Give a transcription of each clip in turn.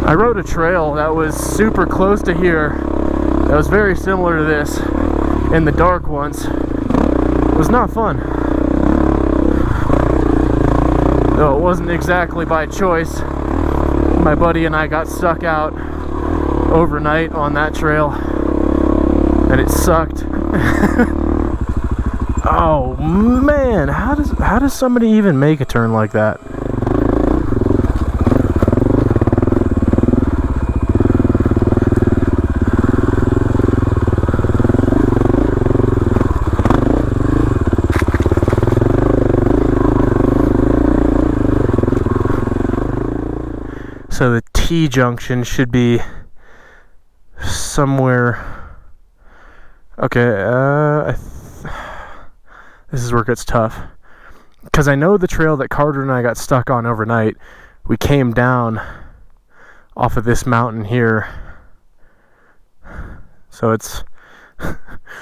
I rode a trail that was super close to here that was very similar to this in the dark once. It was not fun. Though it wasn't exactly by choice. My buddy and I got stuck out overnight on that trail and it sucked. Oh man, how does somebody even make a turn like that? So the T-junction should be somewhere. Okay, this is where it gets tough. Because I know the trail that Carter and I got stuck on overnight, we came down off of this mountain here. So it's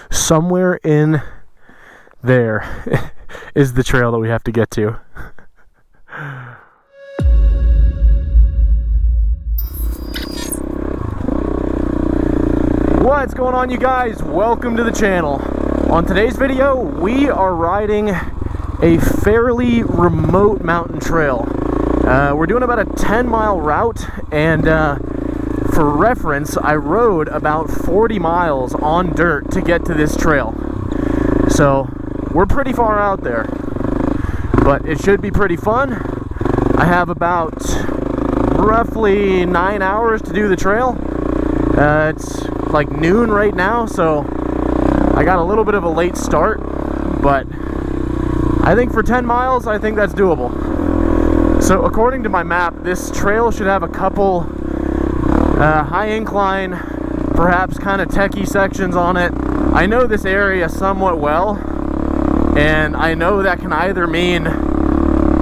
somewhere in there is the trail that we have to get to. What's going on, you guys? Welcome to the channel. On today's video, we are riding a fairly remote mountain trail. We're doing about a 10-mile route, and for reference, I rode about 40 miles on dirt to get to this trail. So we're pretty far out there, but it should be pretty fun. I have about roughly 9 hours to do the trail. It's like noon right now, so I got a little bit of a late start, but I think for 10 miles, I think that's doable. So according to my map, this trail should have a couple high incline, perhaps kind of techie sections on it. I know this area somewhat well, and I know that can either mean,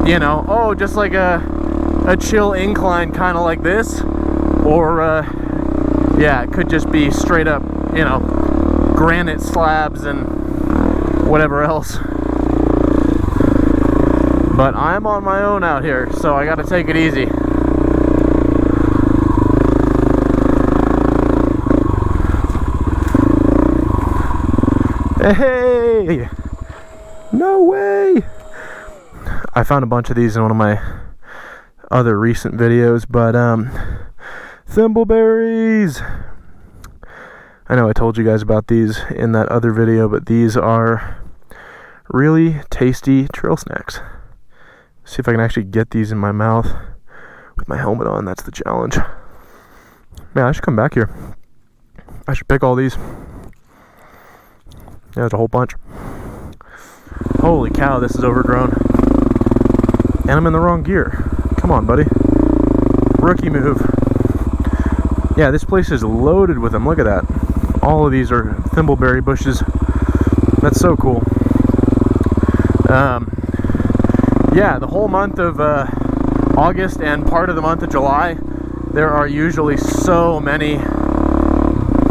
you know, oh, just like a chill incline kind of like this, or yeah, it could just be straight up, you know, granite slabs and whatever else. But I'm on my own out here, so I gotta take it easy. Hey! No way! I found a bunch of these in one of my other recent videos, but thimbleberries! I know I told you guys about these in that other video, but these are really tasty trail snacks. See if I can actually get these in my mouth with my helmet on. That's the challenge. Man, I should come back here. I should pick all these. Yeah, there's a whole bunch. Holy cow, this is overgrown. And I'm in the wrong gear. Come on, buddy. Rookie move. Yeah, this place is loaded with them. Look at that. All of these are thimbleberry bushes. That's so cool. Yeah, the whole month of August and part of the month of July, there are usually so many,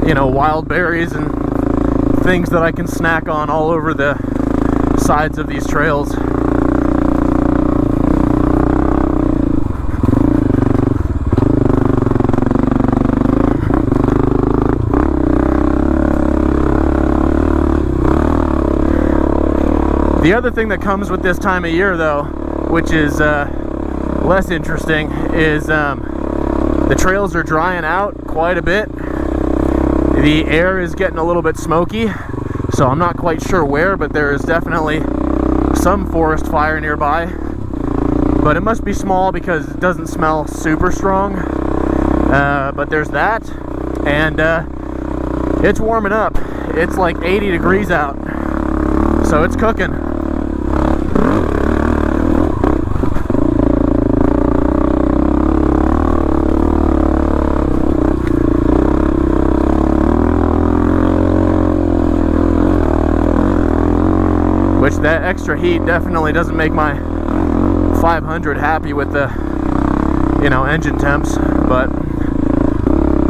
you know, wild berries and things that I can snack on all over the sides of these trails. The other thing that comes with this time of year, though, which is less interesting, is the trails are drying out quite a bit. The air is getting a little bit smoky, so I'm not quite sure where, but there is definitely some forest fire nearby. But it must be small because it doesn't smell super strong. But there's that, and it's warming up. It's like 80 degrees out, so it's cooking. Which that extra heat definitely doesn't make my 500 happy with the, you know, engine temps. But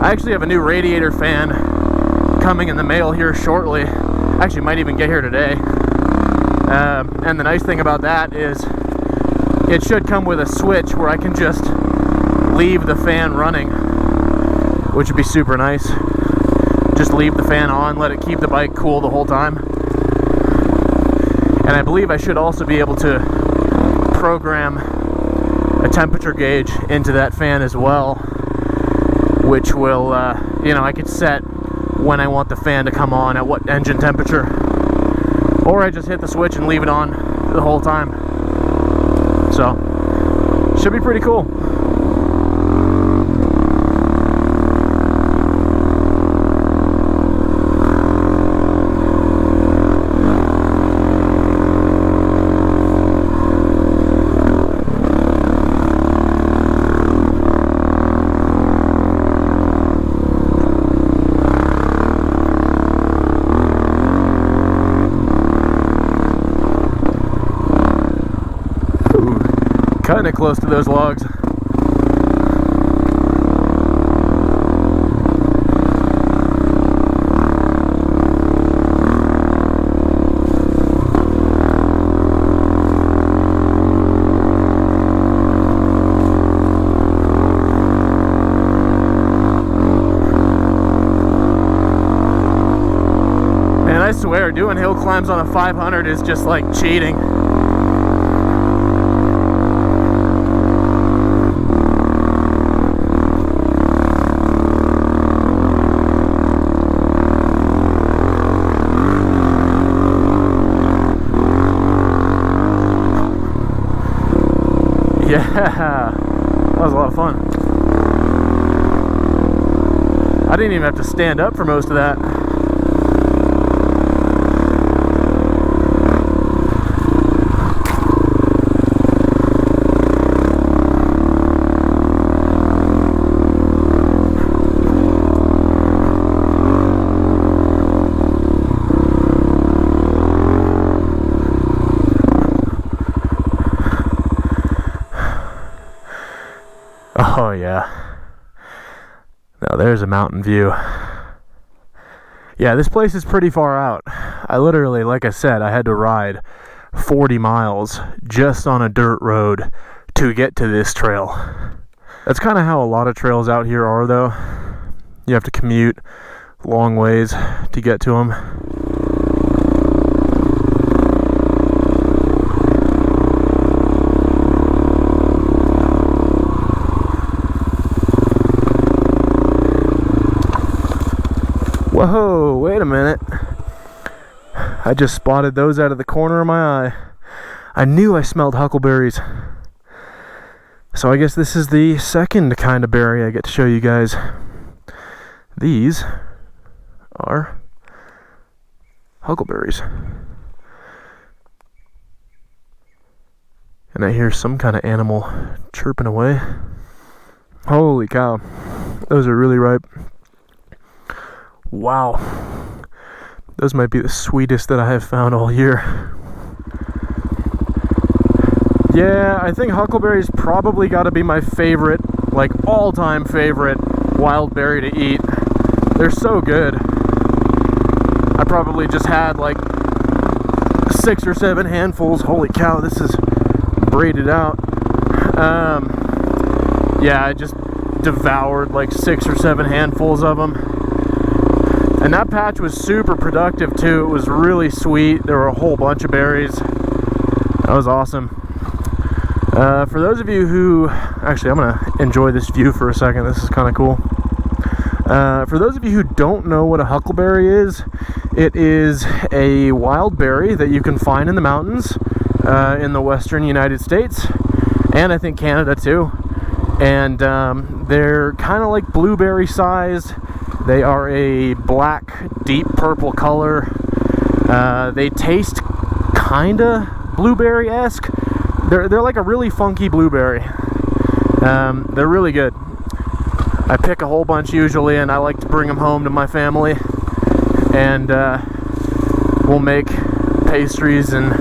I actually have a new radiator fan coming in the mail here shortly. Actually might even get here today. And the nice thing about that is it should come with a switch where I can just leave the fan running which would be super nice. Just leave the fan on, let it keep the bike cool the whole time. And I believe I should also be able to program a temperature gauge into that fan as well, which will, you know, I could set when I want the fan to come on at what engine temperature. Or I just hit the switch and leave it on the whole time. So, should be pretty cool. Kind of close to those logs. Man, I swear, doing hill climbs on a 500 is just like cheating. Yeah, that was a lot of fun. I didn't even have to stand up for most of that. Oh yeah. Now there's a mountain view. Yeah, this place is pretty far out. I literally, like I said, I had to ride 40 miles just on a dirt road to get to this trail. That's kind of how a lot of trails out here are, though. You have to commute long ways to get to them. Whoa, wait a minute. I just spotted those out of the corner of my eye. I knew I smelled huckleberries. So I guess this is the second kind of berry I get to show you guys. These are huckleberries. And I hear some kind of animal chirping away. Holy cow. Those are really ripe. Wow, those might be the sweetest that I have found all year. Yeah, I think huckleberries probably got to be my favorite, like all-time favorite wild berry to eat. They're so good. I probably just had like 6 or 7 handfuls. Holy cow, this is braided out. Yeah, I just devoured like 6 or 7 handfuls of them. And that patch was super productive too. It was really sweet. There were a whole bunch of berries. That was awesome. For those of you who... Actually, I'm going to enjoy this view for a second. This is kind of cool. For those of you who don't know what a huckleberry is, it is a wild berry that you can find in the mountains in the western United States. And I think Canada too. And they're kind of like blueberry sized. They are a black, deep purple color. They taste kinda blueberry-esque. They're like a really funky blueberry. They're really good. I pick a whole bunch usually, and I like to bring them home to my family. And we'll make pastries and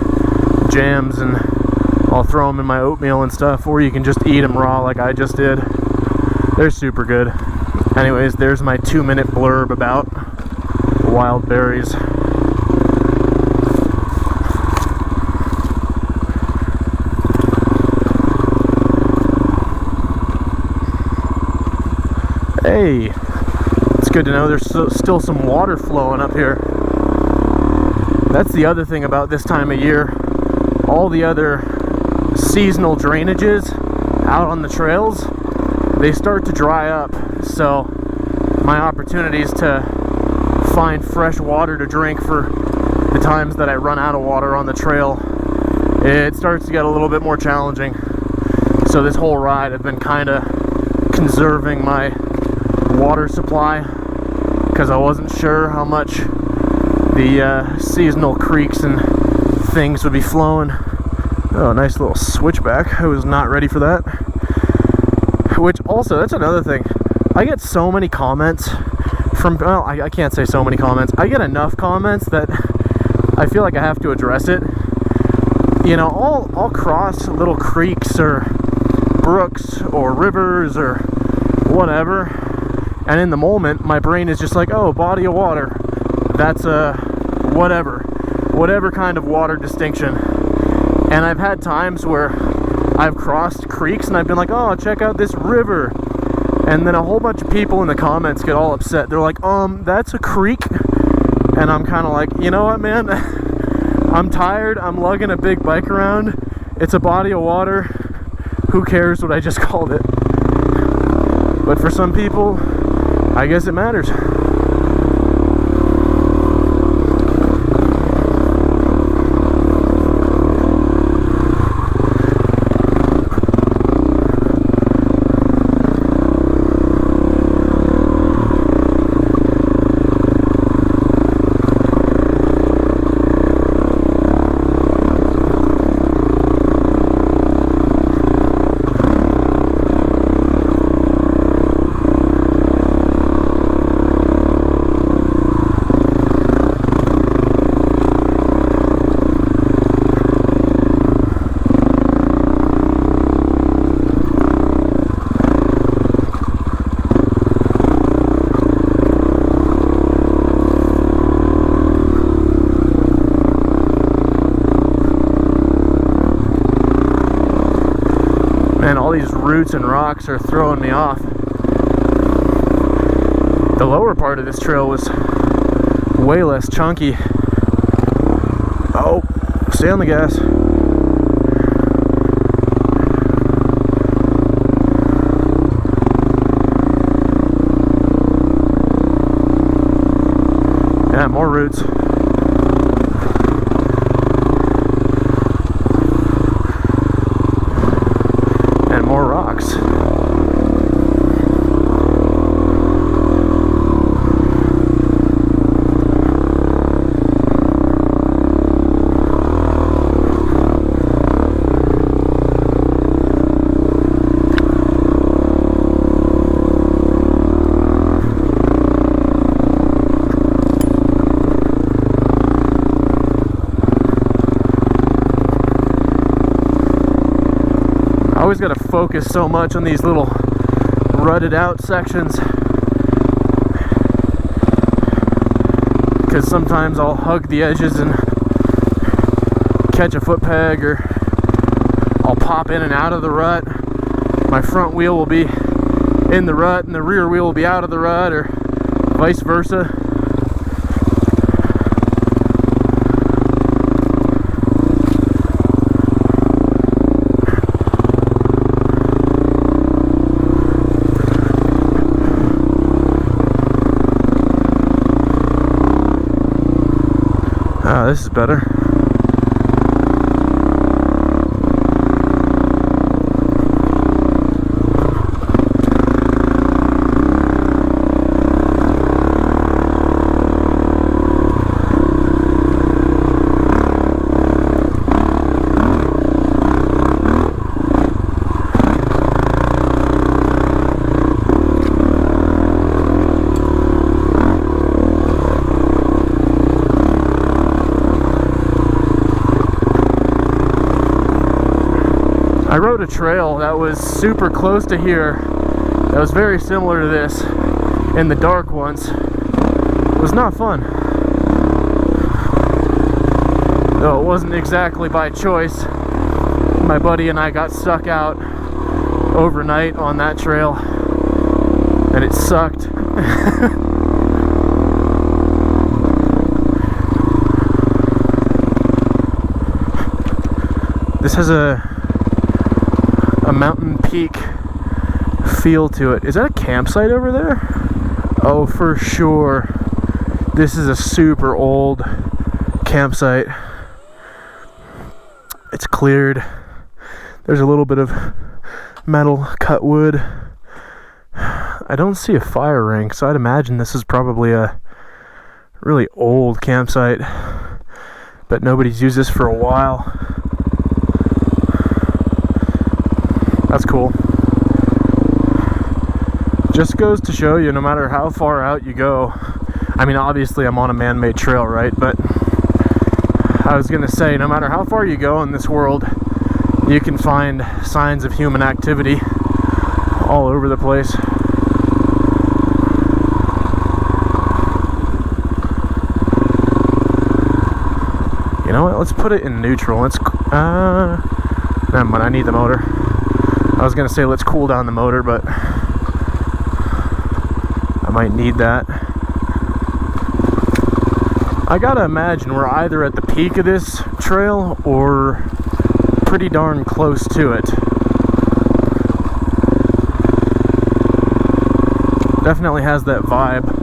jams, and I'll throw them in my oatmeal and stuff. Or you can just eat them raw like I just did. They're super good. Anyways, there's my 2-minute blurb about wild berries. Hey, good to know there's still some water flowing up here. That's the other thing about this time of year. All the other seasonal drainages out on the trails, they start to dry up. So my opportunities to find fresh water to drink for the times that I run out of water on the trail, it starts to get a little bit more challenging. So this whole ride I've been kind of conserving my water supply because I wasn't sure how much the seasonal creeks and things would be flowing. Oh, nice little switchback. I was not ready for that. Which also, that's another thing. I get so many comments from, well, I can't say so many comments. I get enough comments that I feel like I have to address it. You know, I'll cross little creeks or brooks or rivers or whatever, and in the moment my brain is just like, oh, body of water, that's a whatever kind of water distinction. And I've had times where I've crossed creeks and I've been like, oh, check out this river, and then a whole bunch of people in the comments get all upset. They're like, that's a creek. And I'm kind of like, you know what, man, I'm tired, I'm lugging a big bike around, it's a body of water, who cares what I just called it? But for some people, I guess it matters. Man, all these roots and rocks are throwing me off. The lower part of this trail was way less chunky. Oh, stay on the gas. Yeah, more roots. And more rocks. I always got to focus so much on these little rutted out sections, because sometimes I'll hug the edges and catch a foot peg, or I'll pop in and out of the rut. My front wheel will be in the rut and the rear wheel will be out of the rut, or vice versa. Ah, this is better. I rode a trail that was super close to here that was very similar to this in the dark once. It was not fun. Though it wasn't exactly by choice. My buddy and I got stuck out overnight on that trail and it sucked. This has a mountain peak feel to it. Is that a campsite over there? Oh, for sure. This is a super old campsite. It's cleared. There's a little bit of metal cut wood. I don't see a fire ring, so I'd imagine this is probably a really old campsite, but nobody's used this for a while. That's cool. Just goes to show you, no matter how far out you go, I mean, obviously I'm on a man-made trail, right? But I was gonna say, no matter how far you go in this world, you can find signs of human activity all over the place. You know what? Let's put it in neutral. Let's never mind, I need the motor. I was gonna say let's cool down the motor, but I might need that. I gotta imagine we're either at the peak of this trail or pretty darn close to it. Definitely has that vibe.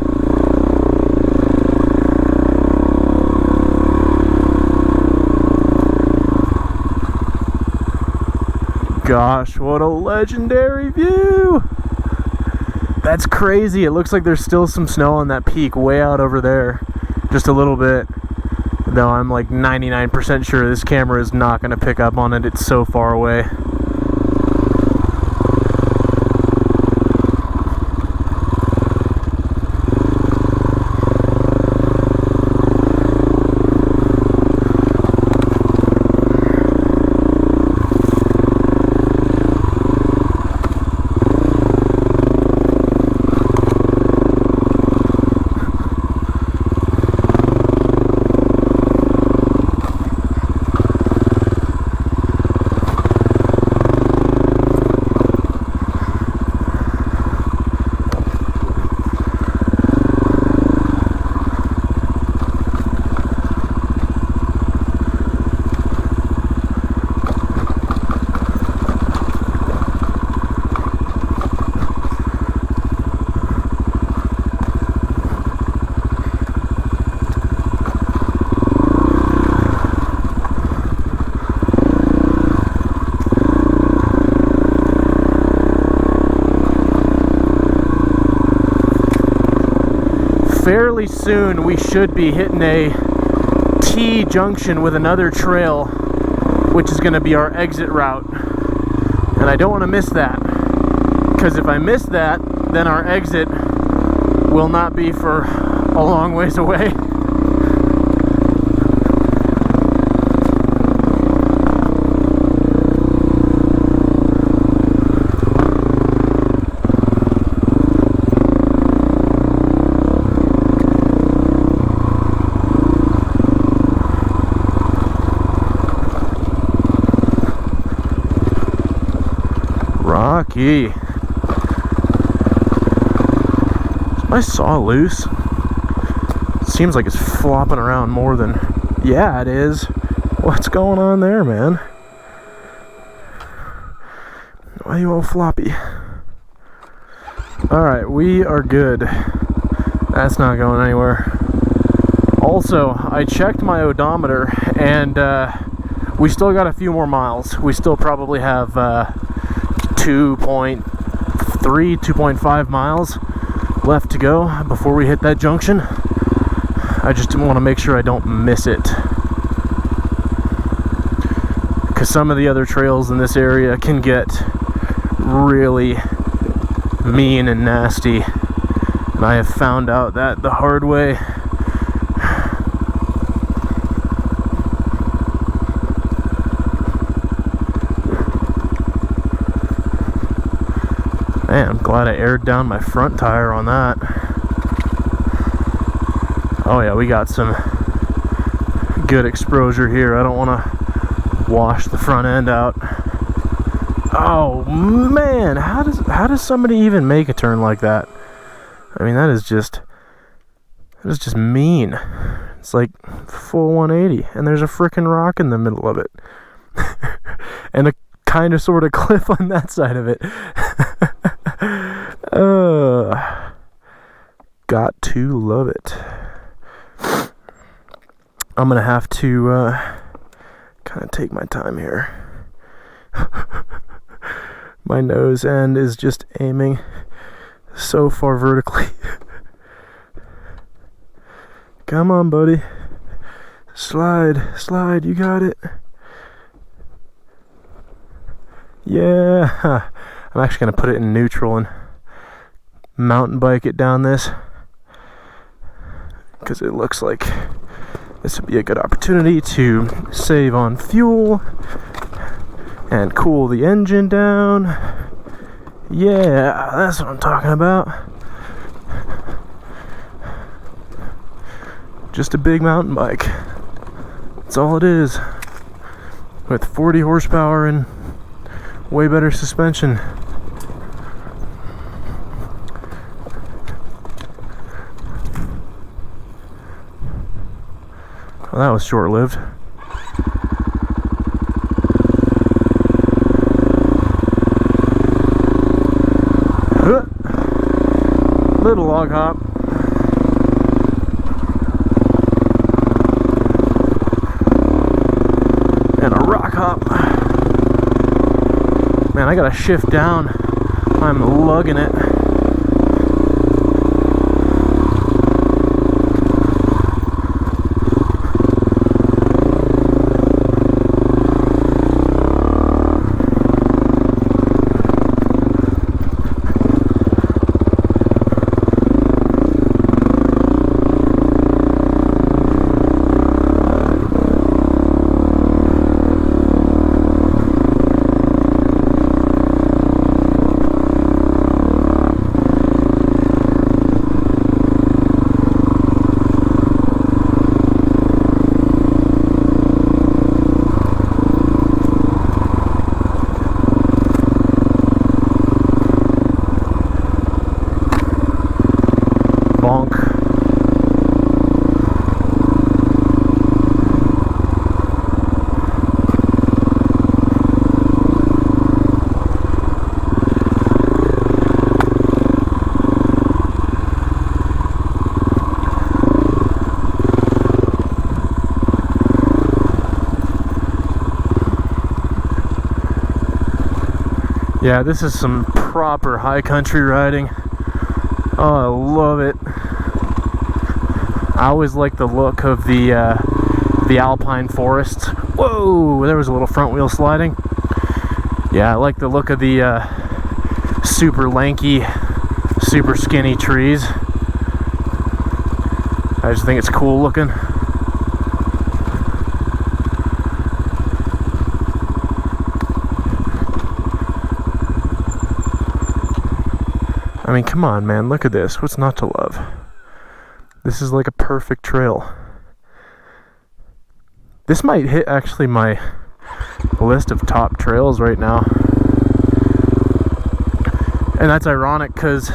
Gosh, what a legendary view! That's crazy. It looks like there's still some snow on that peak way out over there. Just a little bit. Though I'm like 99% sure this camera is not going to pick up on it. It's so far away. Fairly soon we should be hitting a T-junction with another trail, which is going to be our exit route, and I don't want to miss that, because if I miss that, then our exit will not be for a long ways away. Rocky. Is my saw loose? Seems like it's flopping around more than... Yeah, it is. What's going on there, man? Why are you all floppy? Alright, we are good. That's not going anywhere. Also, I checked my odometer, and we still got a few more miles. We still probably have 2.3, 2.5 miles left to go before we hit that junction. I just want to make sure I don't miss it, because some of the other trails in this area can get really mean and nasty, and I have found out that the hard way. Man, I'm glad I aired down my front tire on that. Oh yeah, we got some good exposure here. I don't want to wash the front end out. Oh man, how does somebody even make a turn like that? I mean, that is just mean. It's like full 180, and there's a frickin' rock in the middle of it. and a kind of sort of cliff on that side of it. Got to love it. I'm gonna have to kind of take my time here. My nose end is just aiming so far vertically. Come on, buddy. Slide, you got it. Yeah. I'm actually going to put it in neutral and mountain bike it down this, because it looks like this would be a good opportunity to save on fuel and cool the engine down. Yeah, that's what I'm talking about. Just a big mountain bike. That's all it is. With 40 horsepower and way better suspension. Well, that was short-lived. Little log hop. And a rock hop. Man, I gotta shift down. I'm lugging it. Yeah, this is some proper high country riding. Oh, I love it. I always like the look of the alpine forests. Whoa, there was a little front wheel sliding. Yeah, I like the look of the super lanky, super skinny trees. I just think it's cool looking. I mean, come on, man, look at this. What's not to love? This is like a perfect trail. This might hit actually my list of top trails right now. And that's ironic because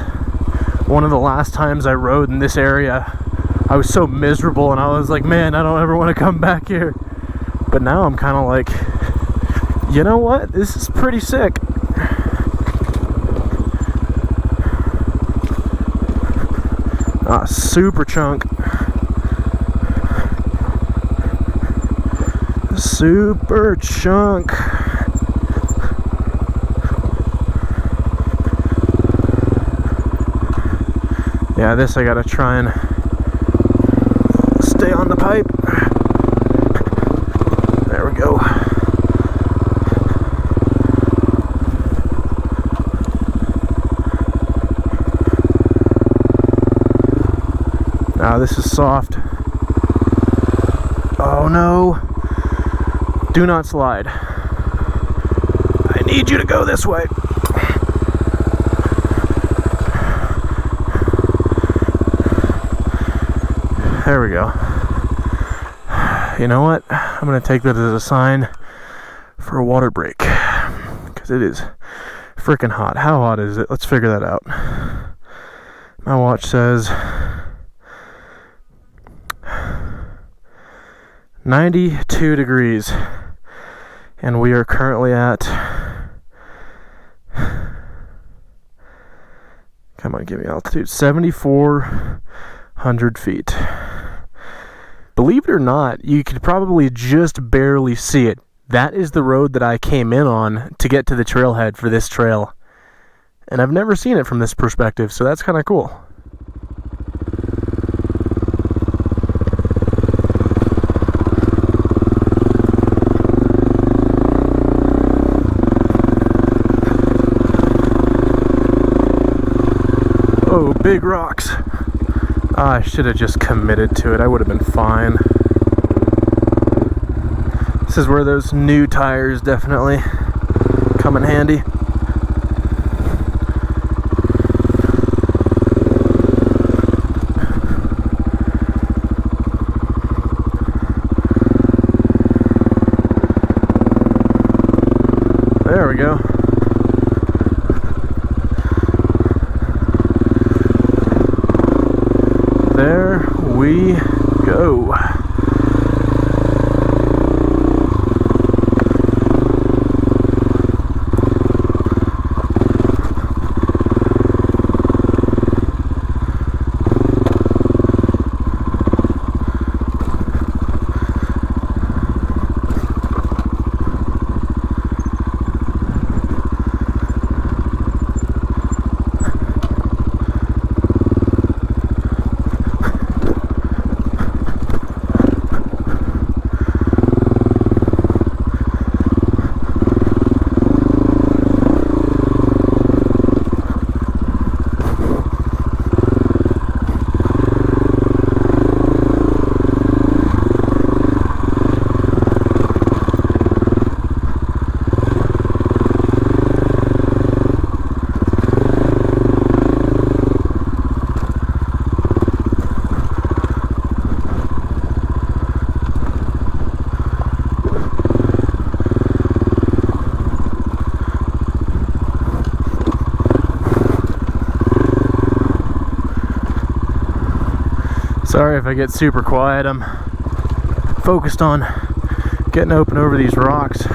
one of the last times I rode in this area, I was so miserable and I was like, man, I don't ever want to come back here. But now I'm kind of like, you know what? This is pretty sick. Super chunk. Super chunk. Yeah, this I gotta try and stay on the pipe. There we go. Ah, this is soft. Oh no. Do not slide. I need you to go this way. There we go. You know what? I'm going to take that as a sign for a water break. Because it is freaking hot. How hot is it? Let's figure that out. My watch says 92 degrees And we are currently at, come on, give me altitude, 7,400 feet. Believe it or not, you could probably just barely see it. That is the road that I came in on to get to the trailhead for this trail. And I've never seen it from this perspective, so that's kind of cool. Oh, big rocks. I should have just committed to it. I would have been fine. This is where those new tires definitely come in handy. There we go. There we go. Sorry if I get super quiet, I'm focused on getting open over these rocks.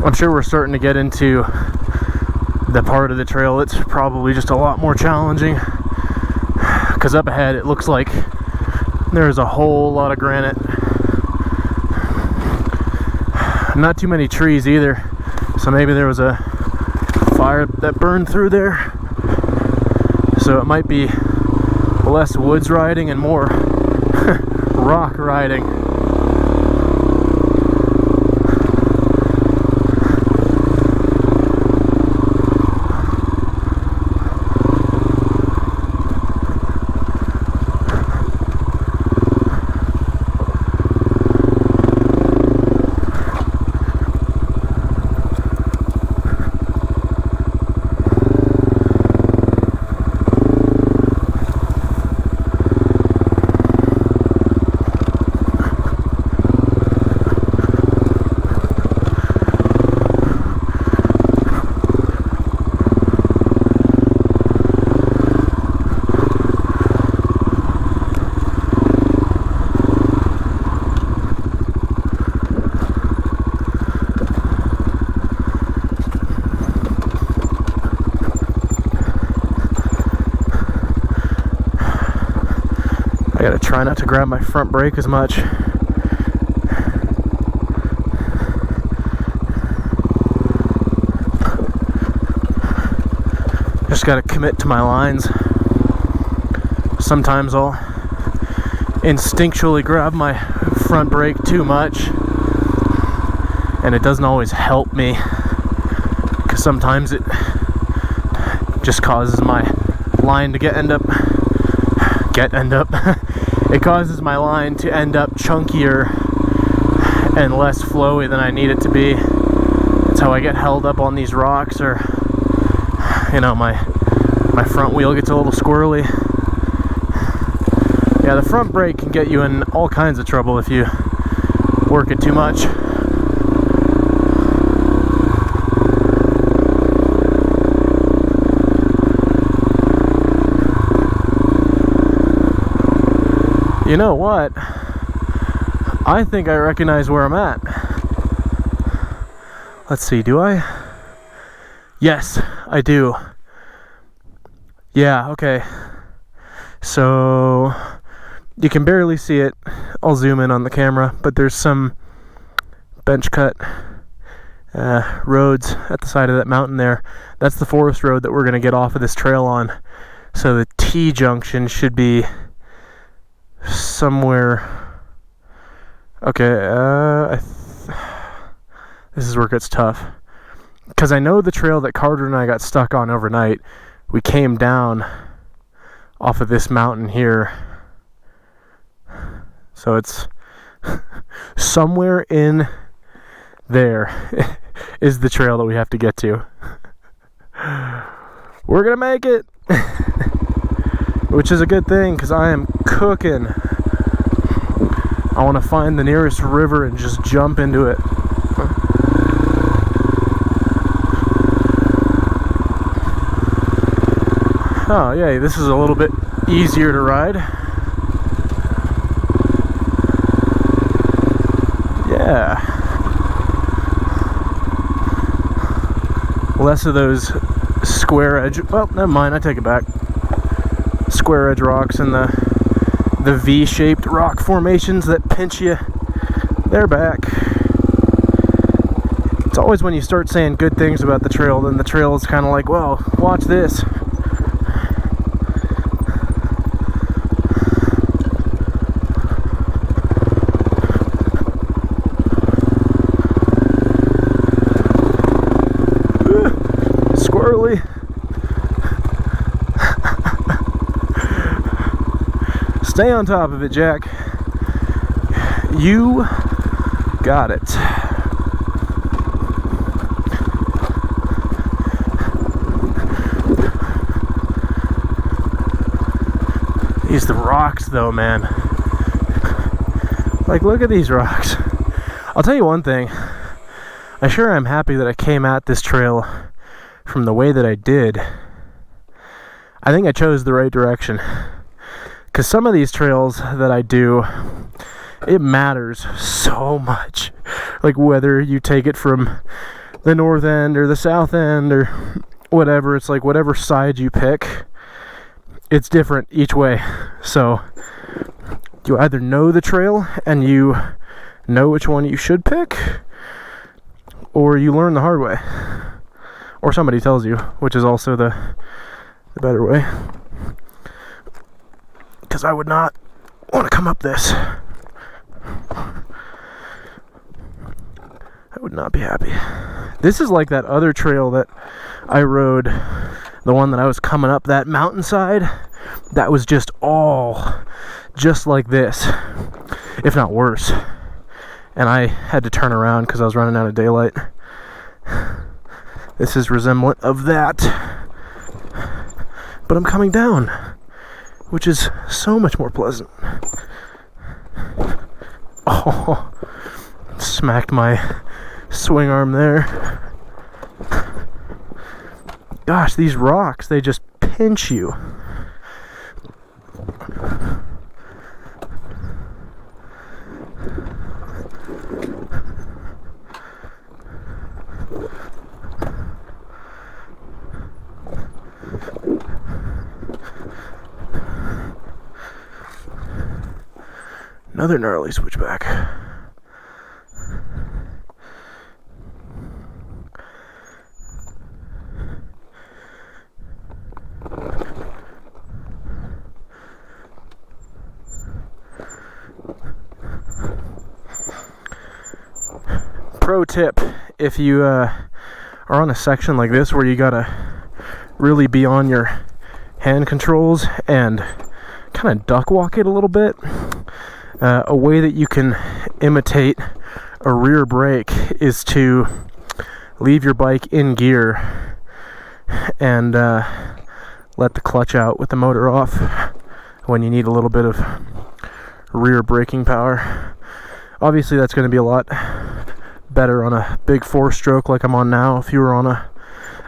I'm sure we're starting to get into the part of the trail that's probably just a lot more challenging, because up ahead it looks like there's a whole lot of granite. Not too many trees either. So maybe there was a fire that burned through there. So it might be less woods riding and more rock riding. I gotta try not to grab my front brake as much. Just gotta commit to my lines. Sometimes I'll instinctually grab my front brake too much, and it doesn't always help me, because sometimes it just causes my line to end up it causes my line to end up chunkier and less flowy than I need it to be. That's how I get held up on these rocks, or you know, my front wheel gets a little squirrely. Yeah, the front brake can get you in all kinds of trouble if you work it too much. You know what? I think I recognize where I'm at. Let's see, do I? Yes, I do. Yeah, okay. So you can barely see it. I'll zoom in on the camera, but there's some bench cut roads at the side of that mountain there. That's the forest road that we're going to get off of this trail on. So the T-junction should be somewhere. Okay, this is where it gets tough. Because I know the trail that Carter and I got stuck on overnight, we came down off of this mountain here. So it's somewhere in there is the trail that we have to get to. We're gonna make it! Which is a good thing, because I am cooking. I want to find the nearest river and just jump into it. Oh, yeah, this is a little bit easier to ride. Yeah. Less of those square edge. Well, never mind, I take it back. Square edge rocks and the V-shaped rock formations that pinch you. They're back. It's always when you start saying good things about the trail, then the trail is kind of like, well, watch this. Squirrely. Stay on top of it, Jack. You got it. These the rocks though, man. Like, look at these rocks. I'll tell you one thing. I sure am happy that I came at this trail from the way that I did. I think I chose the right direction. Because some of these trails that I do, it matters so much. Like whether you take it from the north end or the south end or whatever. It's like whatever side you pick, it's different each way. So you either know the trail and you know which one you should pick, or you learn the hard way. Or somebody tells you, which is also the better way. Because I would not want to come up this. I would not be happy. This is like that other trail that I rode, the one that I was coming up that mountainside. That was just like this, if not worse. And I had to turn around because I was running out of daylight. This is resemblant of that. But I'm coming down, which is so much more pleasant. Oh, smacked my swing arm there. Gosh, these rocks, they just pinch you. Another gnarly switchback. Pro tip, if you are on a section like this where you gotta really be on your hand controls and kind of duck walk it a little bit, a way that you can imitate a rear brake is to leave your bike in gear and let the clutch out with the motor off when you need a little bit of rear braking power. Obviously that's going to be a lot better on a big 4-stroke like I'm on now. If you were on a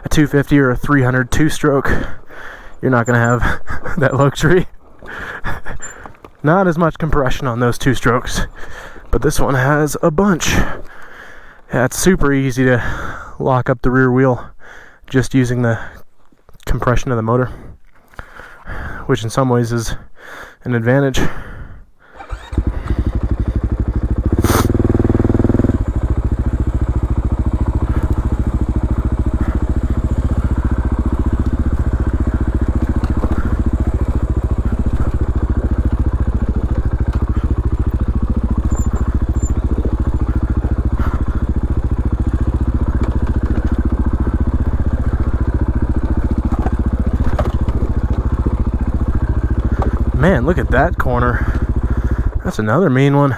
250 or a 300 2-stroke, you're not going to have that luxury. Not as much compression on those 2 strokes, but this one has a bunch. Yeah, it's super easy to lock up the rear wheel just using the compression of the motor, which in some ways is an advantage. Man, look at that corner. That's another mean one.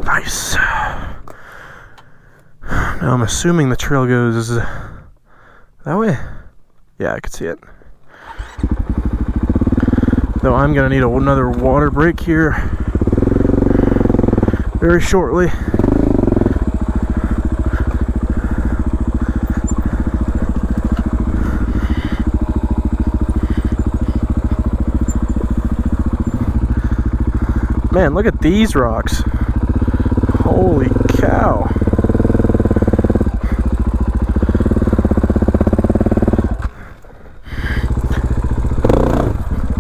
Nice. Now I'm assuming the trail goes that way. Yeah, I could see it. Though I'm gonna need another water break here very shortly. Man, look at these rocks. Holy cow.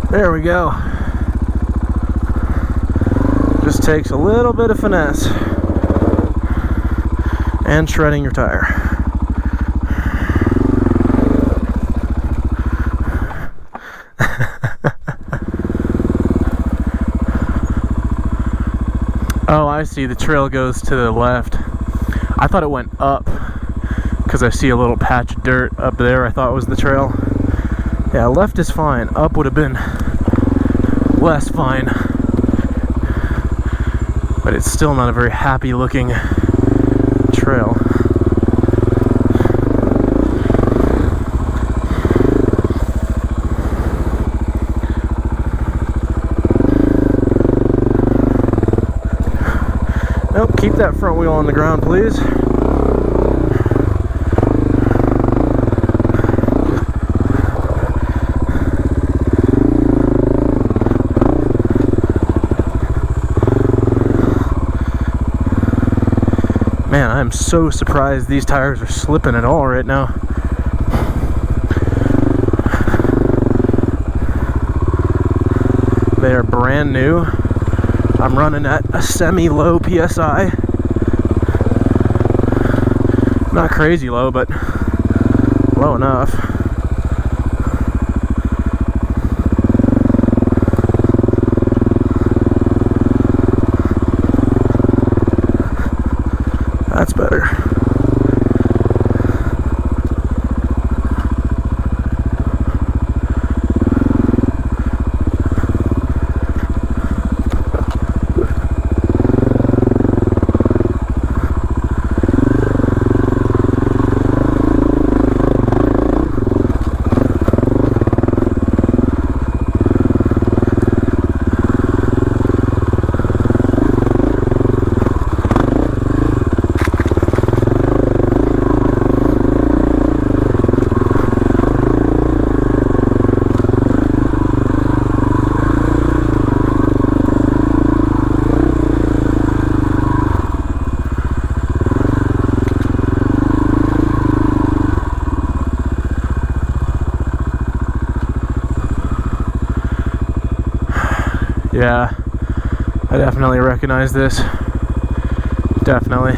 There we go. Just takes a little bit of finesse and shredding your tire. Oh, I see. The trail goes to the left. I thought it went up because I see a little patch of dirt up there. I thought it was the trail. Yeah, left is fine. Up would have been less fine. But it's still not a very happy looking trail. Nope, keep that front wheel on the ground, please. Man, I'm so surprised these tires are slipping at all right now. They are brand new. I'm running at a semi-low PSI. Not crazy low, but low enough. That's better. Yeah, I definitely recognize this. Definitely.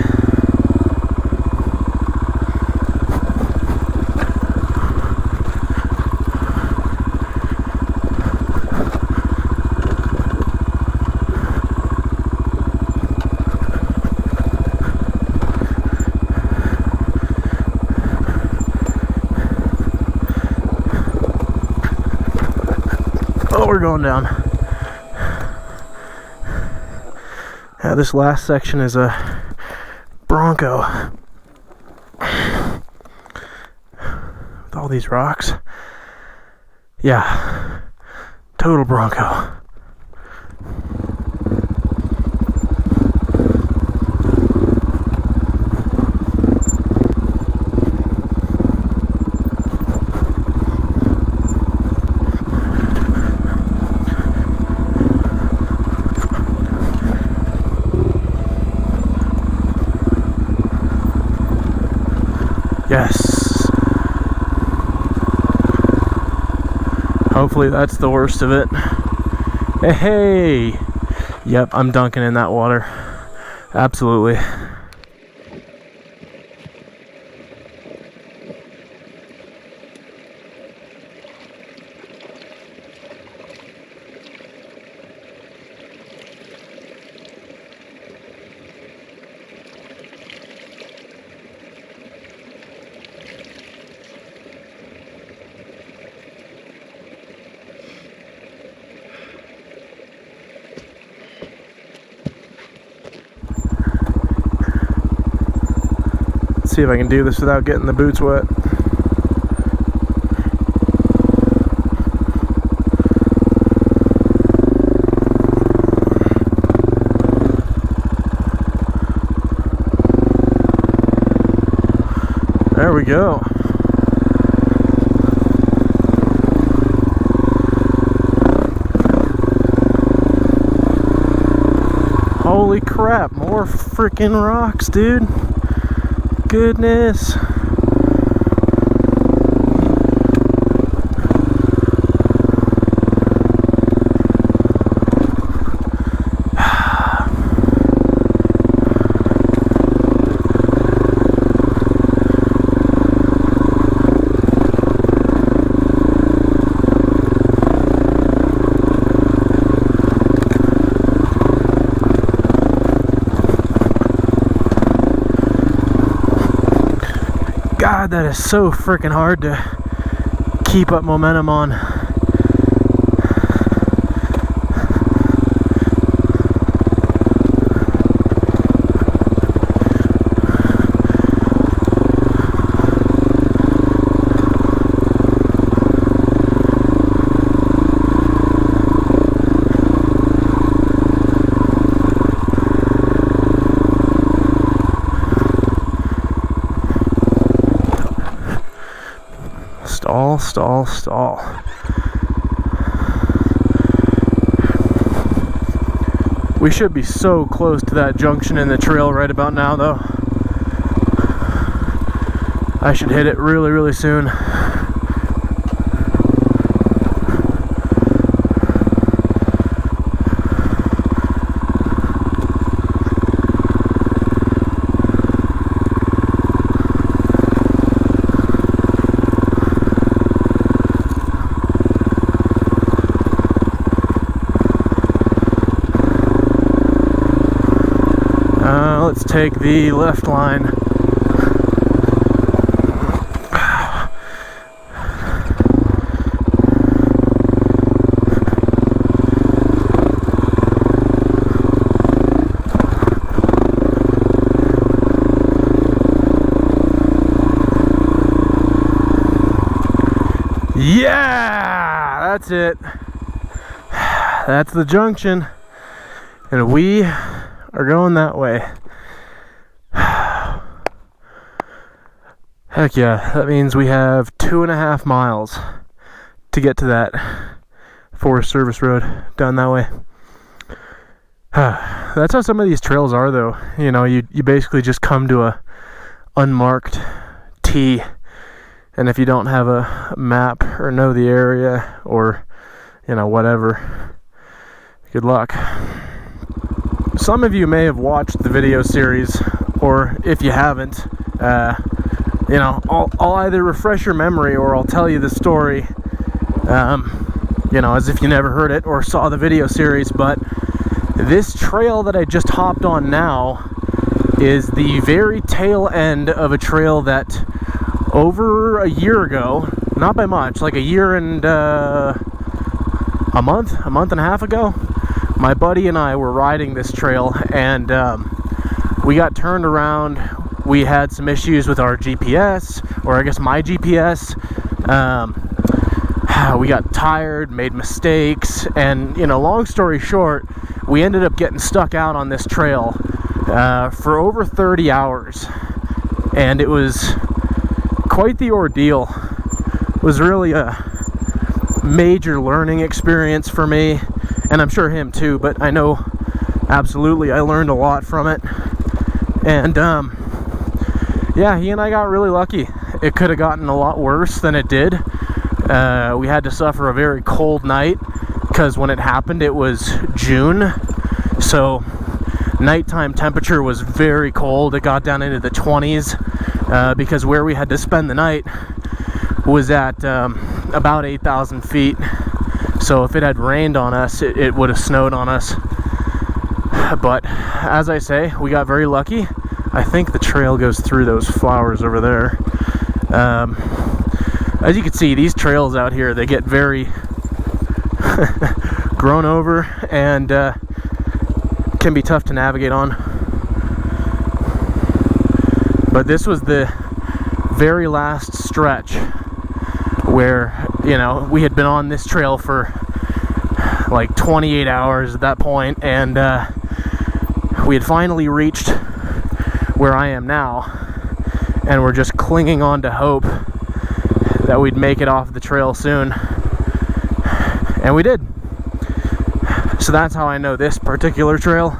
Oh, we're going down. This last section is a Bronco with all these rocks. Yeah, total Bronco. Yes. Hopefully that's the worst of it. Hey! Yep, I'm dunking in that water. Absolutely. See if I can do this without getting the boots wet. There we go. Holy crap, more freaking rocks, dude. Goodness. God, that is so freaking hard to keep up momentum on. Stall. We should be so close to that junction in the trail right about now, though. I should hit it really, really soon. Let's take the left line. Yeah, that's it. That's the junction, and we are going that way. Heck yeah, that means we have 2.5 miles to get to that Forest Service Road down that way. That's how some of these trails are, though. You know, you basically just come to a unmarked T, and if you don't have a map or know the area or, you know, whatever, good luck. Some of you may have watched the video series, or if you haven't, you know, I'll either refresh your memory or I'll tell you the story, you know, as if you never heard it or saw the video series. But this trail that I just hopped on now is the very tail end of a trail that over a year ago, not by much, like a year and a month and a half ago, my buddy and I were riding this trail, and we got turned around. We had some issues with our GPS, or I guess my GPS. We got tired, made mistakes, and long story short, we ended up getting stuck out on this trail for over 30 hours, and it was quite the ordeal. It was really a major learning experience for me, and I'm sure him too, but I know absolutely I learned a lot from it. And yeah, he and I got really lucky. It could have gotten a lot worse than it did. We had to suffer a very cold night because when it happened it was June, so nighttime temperature was very cold. It got down into the 20s because where we had to spend the night was at about 8,000 feet. So if it had rained on us, it would have snowed on us. But as I say, we got very lucky. I think the trail goes through those flowers over there. As you can see, these trails out here, they get very grown over and can be tough to navigate on. But this was the very last stretch where, we had been on this trail for like 28 hours at that point, and we had finally reached where I am now, and we're just clinging on to hope that we'd make it off the trail soon, and we did. So that's how I know this particular trail,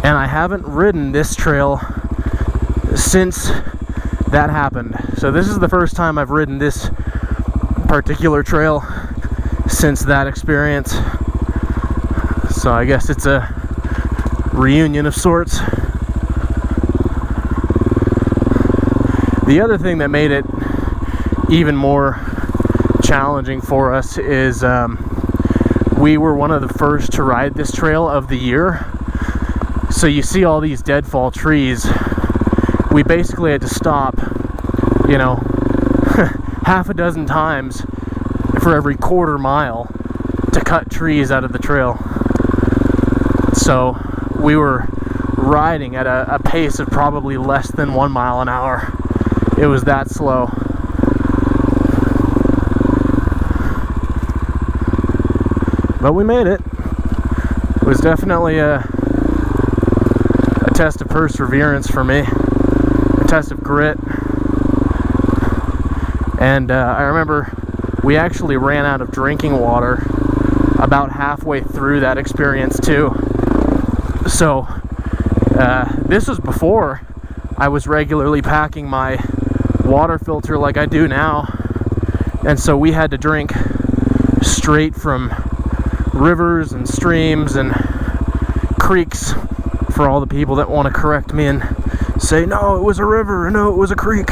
and I haven't ridden this trail since that happened. So this is the first time I've ridden this particular trail since that experience, so I guess it's a reunion of sorts. The other thing that made it even more challenging for us is we were one of the first to ride this trail of the year, so you see all these deadfall trees. We basically had to stop, half a dozen times for every quarter mile to cut trees out of the trail. So we were riding at a pace of probably less than 1 mile an hour. It was that slow. But we made it. It was definitely a test of perseverance for me, a test of grit. And I remember we actually ran out of drinking water about halfway through that experience too. So this was before I was regularly packing my water filter like I do now, and so we had to drink straight from rivers and streams and creeks, for all the people that want to correct me and say, no, it was a river, no, it was a creek.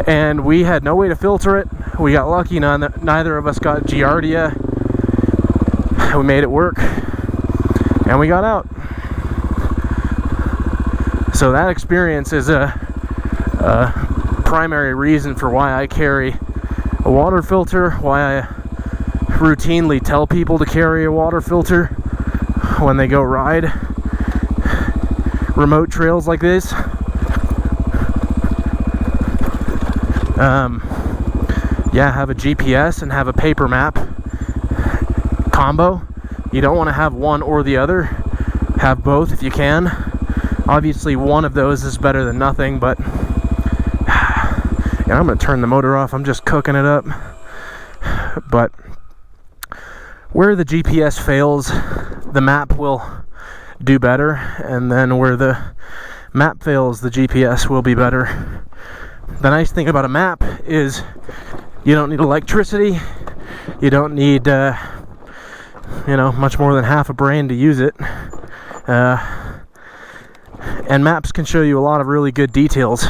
And we had no way to filter it. We got lucky, neither of us got giardia. We made it work, and we got out. So that experience is a primary reason for why I carry a water filter, why I routinely tell people to carry a water filter when they go ride remote trails like this. Yeah, have a GPS and have a paper map combo. You don't want to have one or the other. Have both if you can. Obviously one of those is better than nothing, but yeah, I'm gonna turn the motor off. I'm just cooking it up. But where the GPS fails, the map will do better, and then where the map fails, the GPS will be better. The nice thing about a map is you don't need electricity, you don't need much more than half a brain to use it, and maps can show you a lot of really good details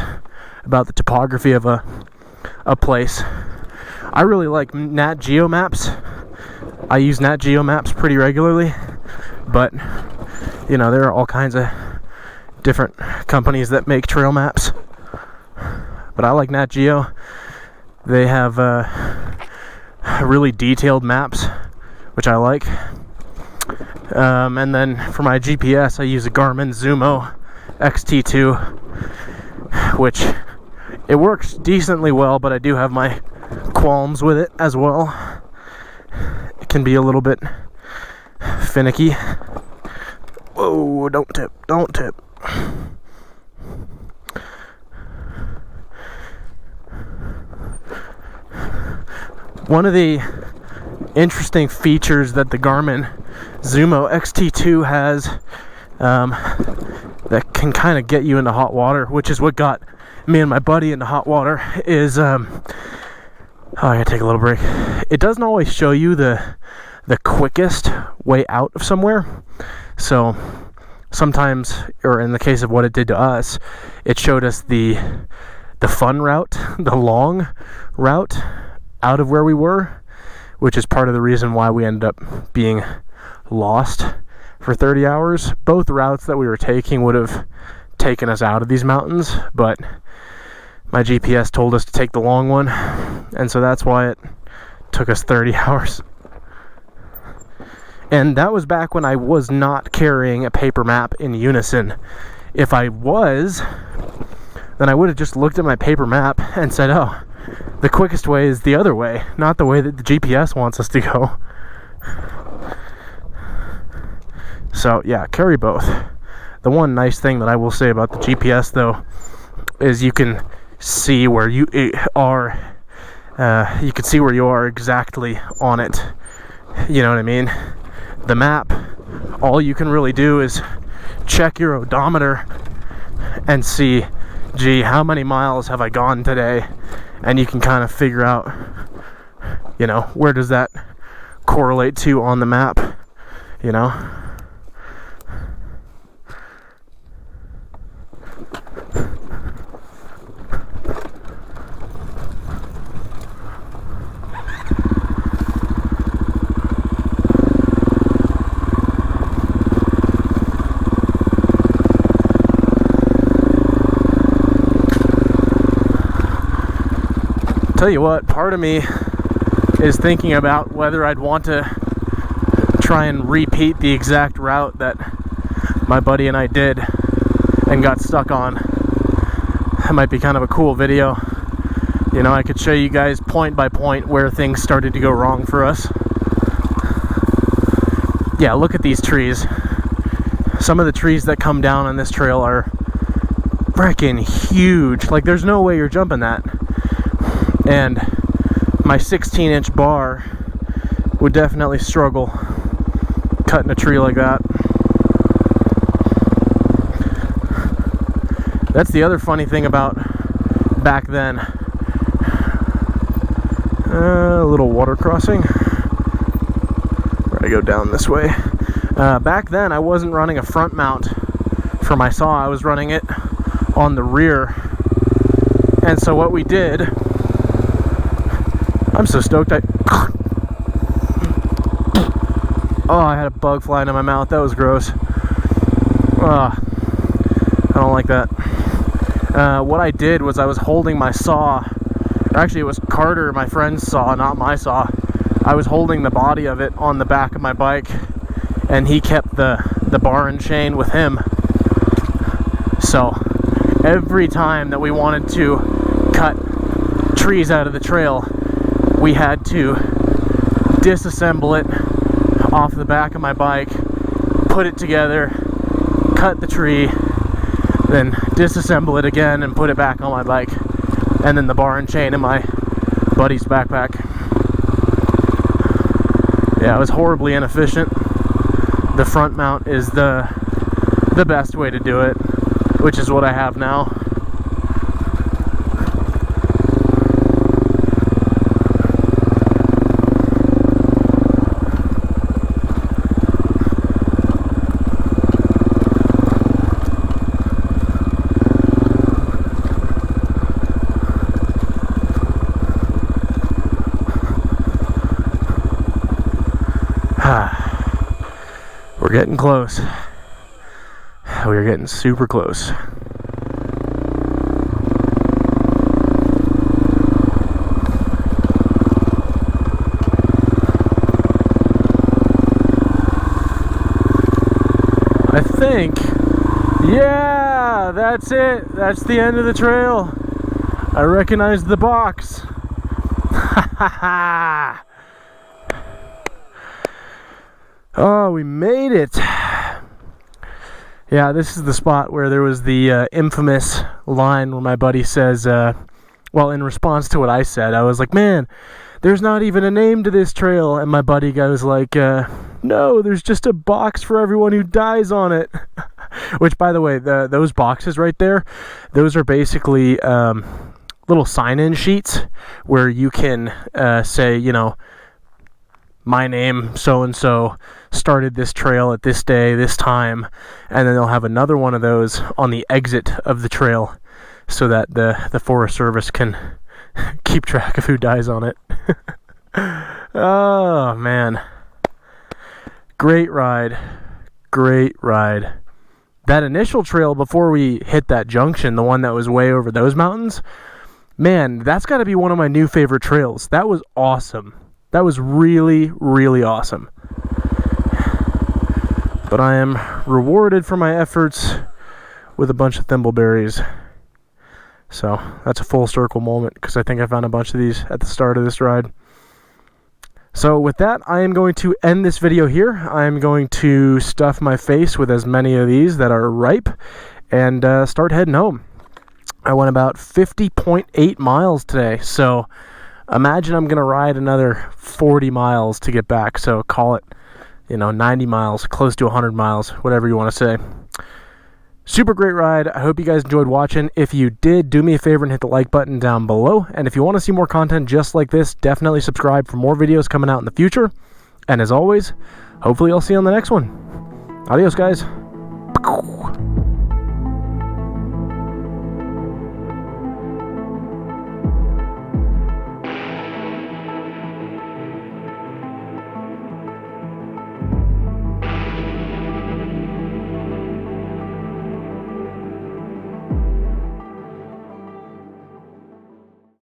about the topography of a place. I really like Nat Geo maps. I use Nat Geo maps pretty regularly, but there are all kinds of different companies that make trail maps. But I like Nat Geo. They have really detailed maps, which I like. And then for my GPS, I use a Garmin Zumo XT2, which it works decently well, but I do have my qualms with it as well. It can be a little bit finicky. Whoa, don't tip, don't tip. One of the interesting features that the Garmin Zumo XT2 has that can kind of get you into hot water, which is what got me and my buddy into hot water, is oh, I gotta take a little break. It doesn't always show you the quickest way out of somewhere. So sometimes, or in the case of what it did to us, it showed us the fun route, the long route out of where we were, which is part of the reason why we ended up being lost for 30 hours. Both routes that we were taking would have taken us out of these mountains, but my GPS told us to take the long one, and so that's why it took us 30 hours. And that was back when I was not carrying a paper map in Unison. If I was, then I would have just looked at my paper map and said, oh, the quickest way is the other way, not the way that the GPS wants us to go. So yeah, carry both. The one nice thing that I will say about the GPS, though, is you can see where you are. You can see where you are exactly on it. You know what I mean? The map, all you can really do is check your odometer and see, gee, how many miles have I gone today? And you can kind of figure out, you know, where does that correlate to on the map, you know? Tell you what, part of me is thinking about whether I'd want to try and repeat the exact route that my buddy and I did and got stuck on. That might be kind of a cool video. You know, I could show you guys point by point where things started to go wrong for us. Yeah, look at these trees. Some of the trees that come down on this trail are freaking huge. Like, there's no way you're jumping that. And my 16-inch bar would definitely struggle cutting a tree like that. That's the other funny thing about back then. A little water crossing. I go down this way. Back then I wasn't running a front mount for my saw. I was running it on the rear. And so what we did, I'm so stoked. Oh, I had a bug fly into my mouth. That was gross. I don't like that. What I did was I was holding my saw. Actually, it was Carter, my friend's saw, not my saw. I was holding the body of it on the back of my bike, and he kept the bar and chain with him. So every time that we wanted to cut trees out of the trail, we had to disassemble it off the back of my bike, put it together, cut the tree, then disassemble it again and put it back on my bike, and then the bar and chain in my buddy's backpack. Yeah, it was horribly inefficient. The front mount is the best way to do it, which is what I have now. We're getting close. We are getting super close. I think. Yeah, that's it. That's the end of the trail. I recognize the box. Oh, we made it. Yeah, this is the spot where there was the infamous line where my buddy says, well, in response to what I said, I was like, man, there's not even a name to this trail. And my buddy goes like, no, there's just a box for everyone who dies on it. Which, by the way, those boxes right there, those are basically little sign-in sheets where you can say, you know, my name so-and-so started this trail at this day, this time, and then they'll have another one of those on the exit of the trail so that the Forest Service can keep track of who dies on it. Oh, man. Great ride. Great ride. That initial trail before we hit that junction, the one that was way over those mountains, man, that's got to be one of my new favorite trails. That was awesome. That was really, really awesome. But I am rewarded for my efforts with a bunch of thimbleberries. So that's a full circle moment because I think I found a bunch of these at the start of this ride. So with that, I am going to end this video here. I am going to stuff my face with as many of these that are ripe and start heading home. I went about 50.8 miles today, so imagine I'm going to ride another 40 miles to get back, so call it, 90 miles, close to 100 miles, whatever you want to say. Super great ride. I hope you guys enjoyed watching. If you did, do me a favor and hit the like button down below. And if you want to see more content just like this, definitely subscribe for more videos coming out in the future. And as always, hopefully I'll see you on the next one. Adios, guys.